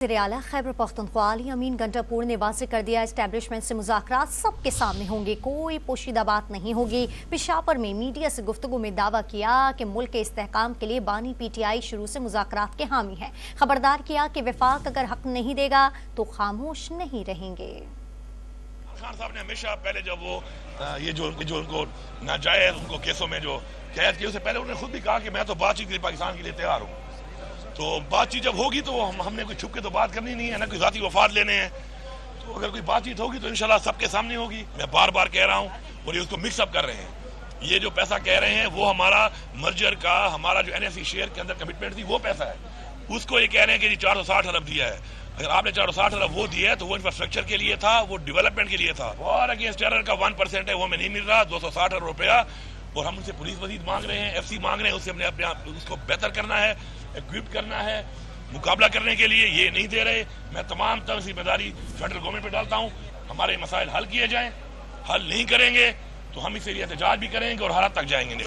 वज़ीर-ए-आला खैबर पख्तूनख्वा अमीन गंडापुर ने वाज़ेह कर दिया, एस्टैब्लिशमेंट से मुज़ाकरात सबके सामने होंगे, कोई पोशीदा बात नहीं होगी। पेशावर में मीडिया से गुफ्तगू में दावा किया कि मुल्क के इस्तेहकाम के लिए बानी PTI शुरू से मुज़ाकरात के हामी है। खबरदार किया कि वफाक अगर हक नहीं देगा तो खामोश नहीं रहेंगे। खान साहब ने हमेशा पहले जब वो ये जो उनको नाजायज उनको केसों में जो कैद किए, उससे पहले उन्होंने खुद भी कहा कि मैं तो बातचीत के लिए पाकिस्तान के लिए तैयार हूँ। तो बातचीत जब होगी तो हमने कोई छुप के तो बात करनी नहीं है, ना कोई ज़ाती वफाद लेने हैं। तो अगर कोई बातचीत होगी तो इंशाल्लाह सबके सामने होगी। मैं बार बार कह रहा हूँ और ये उसको मिक्सअप कर रहे हैं। ये जो पैसा कह रहे हैं वो हमारा मर्जर का, हमारा जो NSE शेयर के अंदर कमिटमेंट थी वो पैसा है। उसको ये कह रहे हैं कि 460 अरब दिया है। अगर आपने 460 अरब वो दिया है तो वो इंफ्रास्ट्रक्चर के लिए था, वो डेवलपमेंट के लिए था। और अगेंस्ट टेरर का 1% है, वो हमें नहीं मिल रहा, 260 अरब रुपया। और हम उनसे पुलिस मजीद मांग रहे हैं, FC मांग रहे हैं, उससे हमने अपने आप उसको बेहतर करना है, इक्विप करना है मुकाबला करने के लिए। ये नहीं दे रहे। मैं तमाम तरह जिम्मेदारी फेडरल गवर्नमेंट पे डालता हूँ। हमारे मसाइल हल किए जाएं। हल नहीं करेंगे तो हम इससे एहतजाज भी करेंगे और हालात तक जाएंगे।